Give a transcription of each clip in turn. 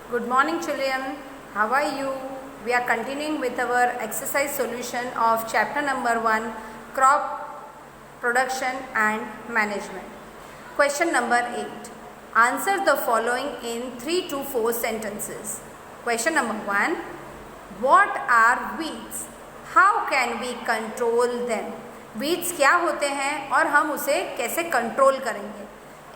Good morning, children. How are you? We are continuing with our exercise solution of chapter number 1, crop production and management. Question number 8. Answer the following in 3 to 4 sentences. Question number 1. What are weeds? How can we control them? Weeds क्या होते हैं और हम उसे कैसे control करेंगे?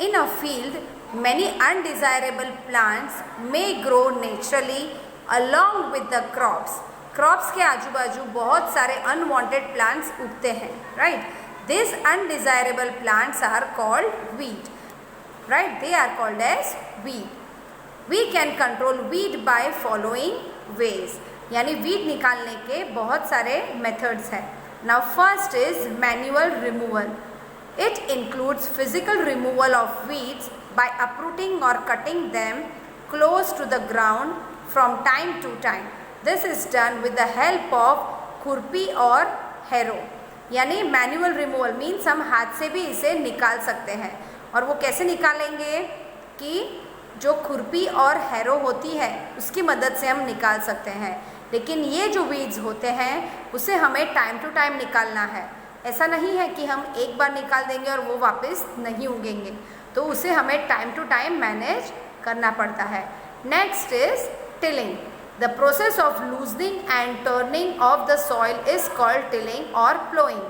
In a field, many undesirable plants may grow naturally along with the crops. Crops के आजू बाजू बहुत सारे unwanted plants उगते हैं, right? These undesirable plants are called weed, right? They are called as weed. We can control weed by following ways. यानी weed निकालने के बहुत सारे methods हैं. Now first is manual removal. It includes physical removal of weeds by uprooting or cutting them close to the ground from time to time. This is done with the help of खुरपी और harrow. यानी manual removal means हम हाथ से भी इसे निकाल सकते हैं. और वो कैसे निकालेंगे कि जो खुरपी और हैरो होती है उसकी मदद से हम निकाल सकते हैं. लेकिन ये जो वीड्स होते हैं उसे हमें टाइम टू टाइम निकालना है. ऐसा नहीं है कि हम एक बार निकाल देंगे और वो वापस नहीं उगेंगे, तो उसे हमें टाइम टू टाइम मैनेज करना पड़ता है. Next is tilling. The process of loosening and turning of the soil is called tilling और ploughing.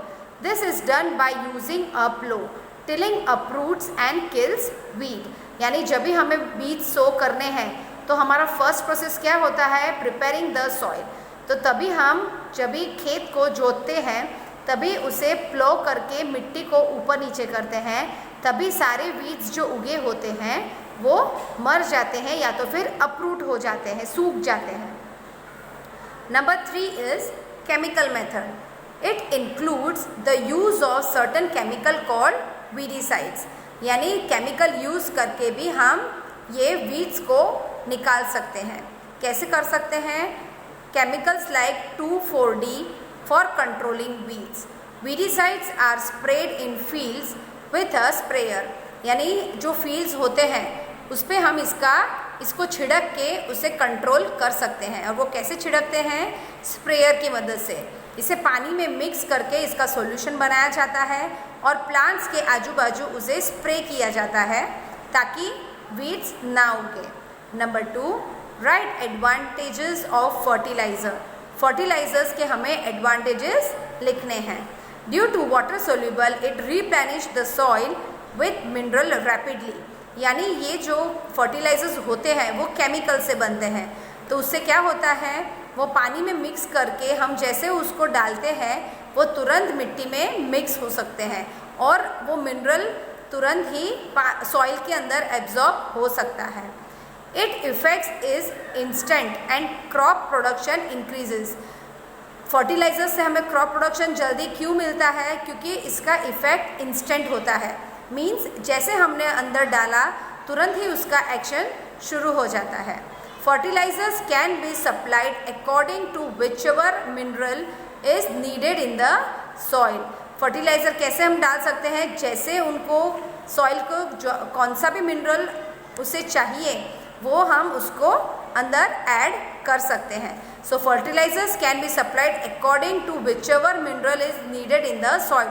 This is done by using a plough. Tilling uproots and kills weed. यानी जब भी हमें बीज सो करने हैं तो हमारा फर्स्ट प्रोसेस क्या होता है? Preparing the soil. तो तभी हम जब भी खेत को जोतते हैं तभी उसे प्लो करके मिट्टी को ऊपर नीचे करते हैं, तभी सारे वीड्स जो उगे होते हैं वो मर जाते हैं या तो फिर अपरूट हो जाते हैं, सूख जाते हैं. Number 3 is chemical method. It includes the use of certain chemical called weedicides. यानी केमिकल यूज़ करके भी हम ये वीड्स को निकाल सकते हैं. कैसे कर सकते हैं? Chemicals like 2,4-D for controlling weeds. Weedicides are sprayed in fields with a sprayer. यानी जो fields होते हैं उस पर हम इसको छिड़क के उसे कंट्रोल कर सकते हैं. और वो कैसे छिड़कते हैं? स्प्रेयर की मदद से. इसे पानी में मिक्स करके इसका सॉल्यूशन बनाया जाता है और प्लांट्स के आजू बाजू उसे स्प्रे किया जाता है ताकि वीड्स ना उगे. Number 2, right advantages of fertiliser. Fertilisers के हमें एडवांटेजेस लिखने हैं. Due to water soluble it replenish the soil with mineral rapidly. यानी ये जो फर्टिलाइजर्स होते हैं वो केमिकल से बनते हैं, तो उससे क्या होता है? वो पानी में मिक्स करके हम जैसे उसको डालते हैं वो तुरंत मिट्टी में मिक्स हो सकते हैं और वो मिनरल तुरंत ही सॉइल के अंदर एब्जॉर्ब हो सकता है. Its effects is instant and crop production increases. Fertiliser से हमें क्रॉप प्रोडक्शन जल्दी क्यों मिलता है? क्योंकि इसका इफ़ेक्ट इंस्टेंट होता है. मींस जैसे हमने अंदर डाला तुरंत ही उसका एक्शन शुरू हो जाता है. Fertilisers can be supplied according to whichever mineral is needed in the soil. Fertiliser कैसे हम डाल सकते हैं? जैसे उनको सॉइल को जो कौन सा भी मिनरल उसे चाहिए वो हम उसको अंदर ऐड कर सकते हैं. So fertilizers can be supplied according to whichever mineral is needed in the soil.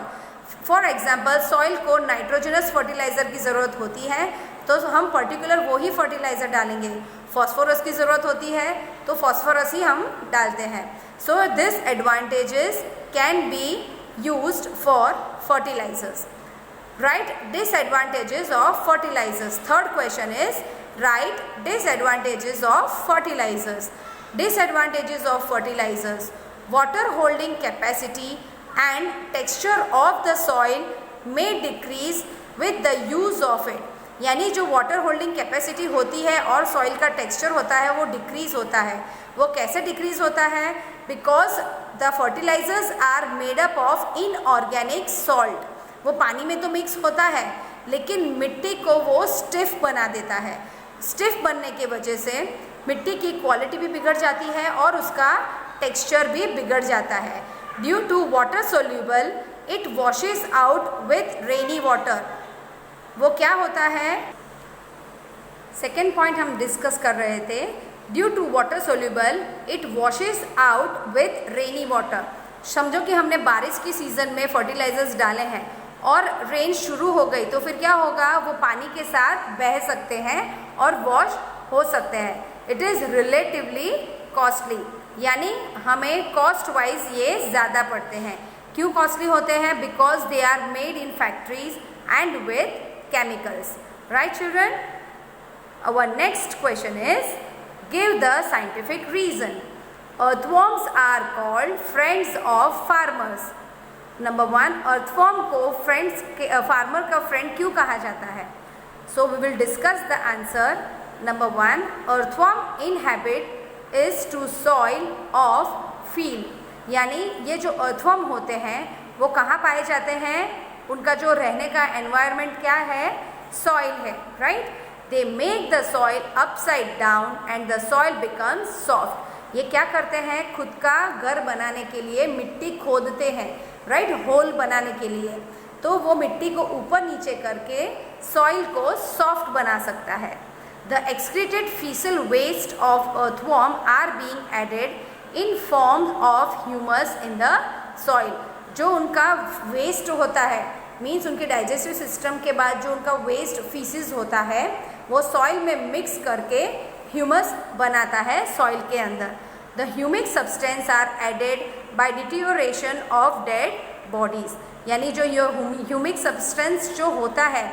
For example soil को नाइट्रोजनस फर्टिलाइज़र की ज़रूरत होती है तो हम पर्टिकुलर वो ही फर्टिलाइज़र डालेंगे. फॉस्फोरस की ज़रूरत होती है तो फॉस्फोरस ही हम डालते हैं. So this advantages can be used for fertilisers. Right disadvantages of fertilisers. Third question is write disadvantages of fertilizers. Disadvantages of fertilizers: water holding capacity and texture of the soil may decrease with the use of it. यानी जो water holding capacity होती है और soil का texture होता है वो decrease होता है. वो कैसे डिक्रीज होता है? Because the fertilisers are made up of inorganic salt. वो पानी में तो मिक्स होता है लेकिन मिट्टी को वो स्टिफ बना देता है. स्टिफ बनने के वजह से मिट्टी की क्वालिटी भी बिगड़ जाती है और उसका टेक्सचर भी बिगड़ जाता है. Due to water soluble it washes out with rainy water. वो क्या होता है? सेकेंड पॉइंट हम डिस्कस कर रहे थे, due to water soluble it washes out with rainy water. समझो कि हमने बारिश की सीज़न में फर्टिलाइजर्स डाले हैं और रेन शुरू हो गई, तो फिर क्या होगा, वो पानी के साथ बह सकते हैं और वॉश हो सकते हैं। इट इज़ रिलेटिवली कॉस्टली, यानी हमें कॉस्ट वाइज ये ज़्यादा पड़ते हैं। क्यों कॉस्टली होते हैं? Because they are made in factories and with chemicals. Right children? Our next question is, give the scientific reason. Earthworms are called friends of farmers. Number 1, earthworm को फ्रेंड्स फार्मर का friend क्यों कहा जाता है? So we will discuss the answer. Number 1, earthworm inhabit is to soil of field, यानी ये जो earthworm होते हैं वो कहाँ पाए जाते हैं? उनका जो रहने का एनवायरनमेंट क्या है? सॉइल है। Right? They make the soil upside down and the soil becomes soft. ये क्या करते हैं? खुद का घर बनाने के लिए मिट्टी खोदते हैं, राइट, होल बनाने के लिए, तो वो मिट्टी को ऊपर नीचे करके सॉइल को सॉफ्ट बना सकता है। The excreted faecal waste of earthworm are being added in form of humus in the soil. जो उनका वेस्ट होता है, मीन्स उनके डाइजेस्टिव सिस्टम के बाद जो उनका वेस्ट फीसिस होता है वो सॉइल में मिक्स करके ह्यूमस बनाता है सॉइल के अंदर। The humic substance are added by deterioration of dead bodies, यानी जो ये ह्यूमिक सब्सटेंस जो होता है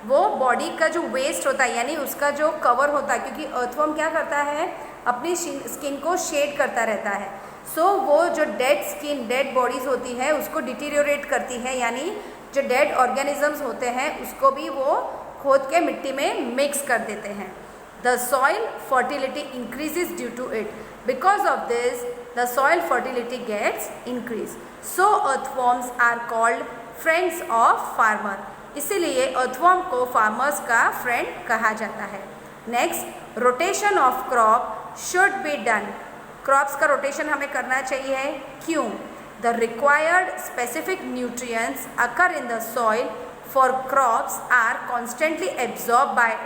वो बॉडी का जो वेस्ट होता है, यानी उसका जो कवर होता है, क्योंकि अर्थवॉर्म क्या करता है? अपनी स्किन को शेड करता रहता है। सो वो जो डेड स्किन, डेड बॉडीज होती है उसको डिटीरियोरेट करती है, यानी जो डेड ऑर्गेनिजम्स होते हैं उसको भी वो खोद के मिट्टी में मिक्स कर देते हैं। The soil fertility increases due to it. Because of this the soil fertility gets increase. So earthworms are called friends of farmer. इसीलिए अर्थवॉर्म को फार्मर्स का फ्रेंड कहा जाता है। Next, rotation of crop should be done. Crops का rotation हमें करना चाहिए। क्यों? The required specific nutrients occur in the soil for crops are constantly absorb by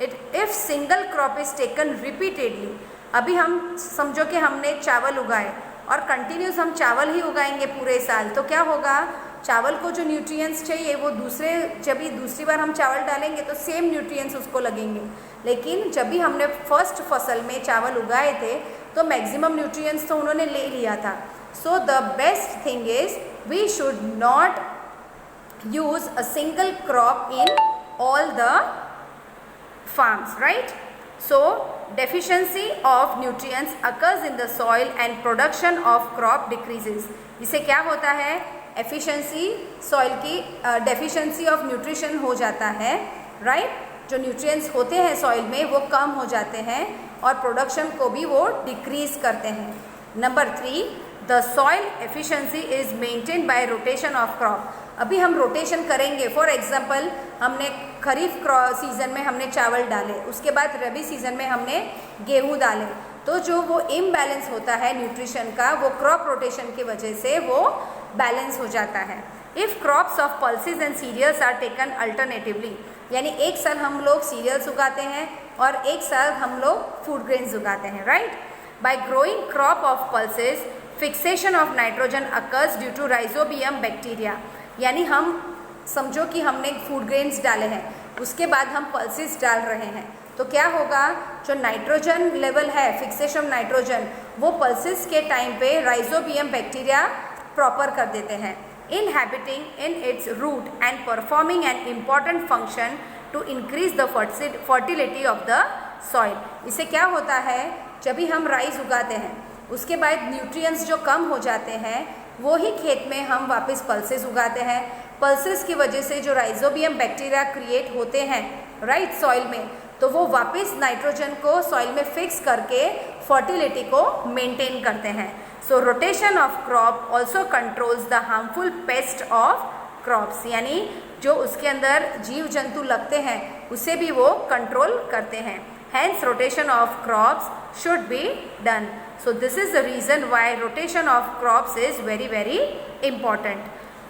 it if single crop is taken repeatedly. अभी हम समझो कि हमने चावल उगाए और कंटिन्यूस हम चावल ही उगाएंगे पूरे साल, तो क्या होगा? चावल को जो न्यूट्रिएंट्स चाहिए वो जब भी दूसरी बार हम चावल डालेंगे तो सेम न्यूट्रिएंट्स उसको लगेंगे। लेकिन जब भी हमने फर्स्ट फसल में चावल उगाए थे तो मैक्सिमम न्यूट्रिएंट्स तो उन्होंने ले लिया था। So the best thing is we should not use a single crop in all the farms, right? So deficiency of nutrients occurs in the soil and production of crop decreases. इससे क्या होता है? Efficiency soil की deficiency of nutrition हो जाता है, right? जो nutrients होते हैं सॉइल में वो कम हो जाते हैं और प्रोडक्शन को भी वो डिक्रीज करते हैं। Number 3, the soil efficiency is maintained by rotation of crop. अभी हम रोटेशन करेंगे। फॉर एग्जांपल, हमने खरीफ सीज़न में हमने चावल डाले, उसके बाद रबी सीज़न में हमने गेहूं डाले, तो जो वो इम्बैलेंस होता है न्यूट्रिशन का वो क्रॉप रोटेशन की वजह से वो बैलेंस हो जाता है। If crops of pulses and cereals are taken alternatively, यानी एक साल हम लोग सीरियल्स उगाते हैं और एक साल हम लोग फूड ग्रेन्स उगाते हैं, right? By growing crop of pulses fixation of nitrogen occurs due to rhizobium bacteria. यानी हम समझो कि हमने फूड ग्रेन्स डाले हैं, उसके बाद हम पल्सेस डाल रहे हैं, तो क्या होगा? जो नाइट्रोजन लेवल है, फिक्सेशन नाइट्रोजन, वो पल्सेस के टाइम पे राइजोबियम बैक्टीरिया प्रॉपर कर देते हैं, inhabiting in its root and performing an important function to increase the fertility of the soil. इससे क्या होता है? जब भी हम राइस उगाते हैं उसके बाद न्यूट्रिएंट्स जो कम हो जाते हैं वो ही खेत में हम वापस पल्सेस उगाते हैं। पल्सेस की वजह से जो राइजोबियम बैक्टीरिया क्रिएट होते हैं, राइट, सॉइल में, तो वो वापस नाइट्रोजन को सॉइल में फिक्स करके फर्टिलिटी को मेंटेन करते हैं। So rotation of crop also controls the harmful pest of crops, यानी जो उसके अंदर जीव जंतु लगते हैं उसे भी वो कंट्रोल करते हैं। Hence rotation of crops should be done. So this is the reason why rotation of crops is very very important.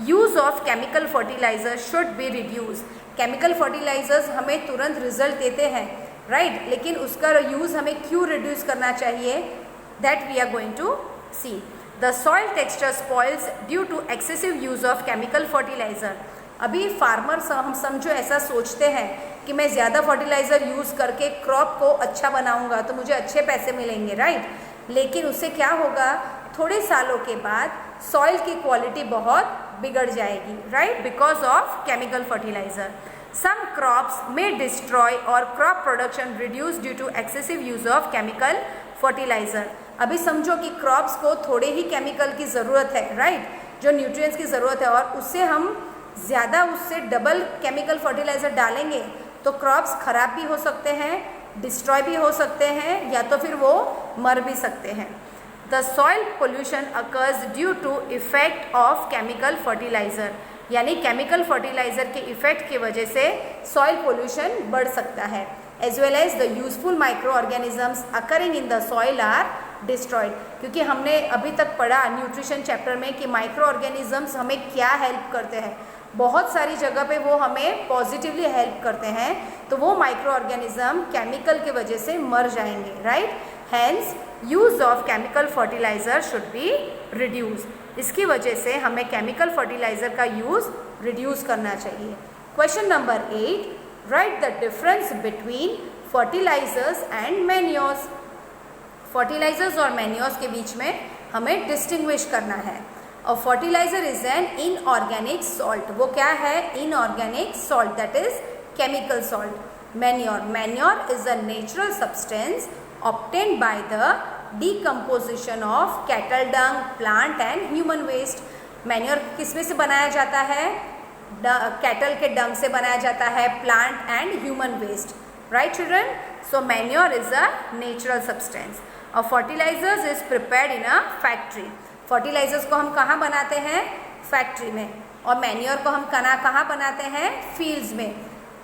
Use of chemical fertilizers should be reduced. Chemical fertilizers हमें तुरंत रिजल्ट देते हैं right लेकिन उसका use हमें क्यों reduce करना चाहिए, that we are going to see. The soil texture spoils due to excessive use of chemical fertiliser. अभी फार्मर्स हम समझो ऐसा सोचते हैं कि मैं ज़्यादा फर्टिलाइज़र यूज़ करके क्रॉप को अच्छा बनाऊंगा तो मुझे अच्छे पैसे मिलेंगे, राइट. लेकिन उससे क्या होगा, थोड़े सालों के बाद सॉइल की क्वालिटी बहुत बिगड़ जाएगी, right, because of chemical fertiliser. Some crops में डिस्ट्रॉय और crop production reduce due to excessive use of chemical fertiliser. अभी समझो कि क्रॉप्स को थोड़े ही केमिकल की ज़रूरत है, राइट, जो न्यूट्रिएंट्स की ज़रूरत है, और उससे हम ज़्यादा उससे डबल केमिकल फर्टिलाइज़र डालेंगे तो क्रॉप्स ख़राब भी हो सकते हैं, डिस्ट्रॉय भी हो सकते हैं, या तो फिर वो मर भी सकते हैं. The soil pollution occurs due to effect of chemical fertiliser. यानी केमिकल फर्टिलाइज़र के इफेक्ट की वजह से सॉइल पोल्यूशन बढ़ सकता है. As well as the useful microorganisms occurring in the soil are destroyed. क्योंकि हमने अभी तक पढ़ा न्यूट्रिशन चैप्टर में कि माइक्रो ऑर्गेनिजम्स हमें क्या हेल्प करते हैं. बहुत सारी जगह पे वो हमें पॉजिटिवली हेल्प करते हैं, तो वो माइक्रो ऑर्गेनिज्म केमिकल की वजह से मर जाएंगे, right. Hence use of chemical fertiliser should be reduce. इसकी वजह से हमें केमिकल फर्टिलाइज़र का यूज़ रिड्यूस करना चाहिए. Question number 8, right the difference between fertilisers and manures. Fertilisers और मैन्योर्स के बीच में हमें डिस्टिंग्विश करना है. A fertilizer is an inorganic salt. वो क्या है, inorganic salt, that is chemical salt. Manure is a natural substance obtained by the decomposition of cattle dung, plant and human waste. Manure किस में से बनाया जाता है, कैटल के डंग से बनाया जाता है, plant and human waste, right children. So manure is a natural substance. A fertilisers is prepared in a factory. Fertilisers को हम कहाँ बनाते हैं, फैक्ट्री में. और मैन्योर को हम कहाँ बनाते हैं, फील्ड्स में.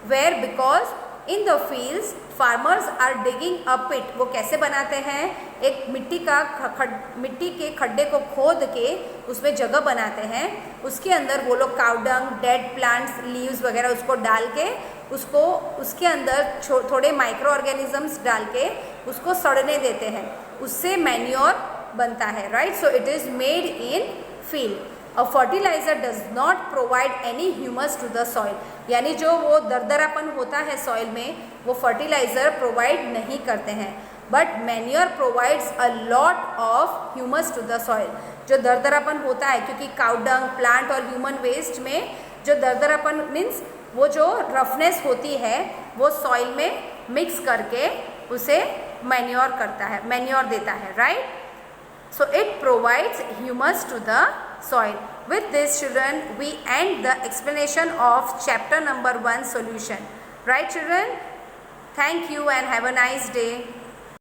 Where, because in the fields farmers are digging a pit. वो कैसे बनाते हैं, एक मिट्टी के खड्डे को खोद के उसमें जगह बनाते हैं. उसके अंदर वो लोग cow dung, dead plants, leaves वगैरह उसको डाल के उसको उसके अंदर थोड़े माइक्रो ऑर्गेनिजम्स डाल के उसको सड़ने देते हैं. उससे मैन्योर बनता है, right. So it is made in field. A fertiliser does not provide any humus to the soil. यानी जो वो दरदरापन होता है सॉइल में, वो फर्टिलाइजर प्रोवाइड नहीं करते हैं. But manure provides a lot of humus to the soil. जो दरदरापन होता है, क्योंकि काउ डंग, प्लांट और ह्यूमन वेस्ट में जो दरदरापन मीन्स वो जो रफनेस होती है वो सॉइल में मिक्स करके उसे मैन्योर करता है, मैन्योर देता है, right. So it provides humus to the soil. With this children, we end the explanation of chapter number 1 solution. Right children? Thank you and have a nice day.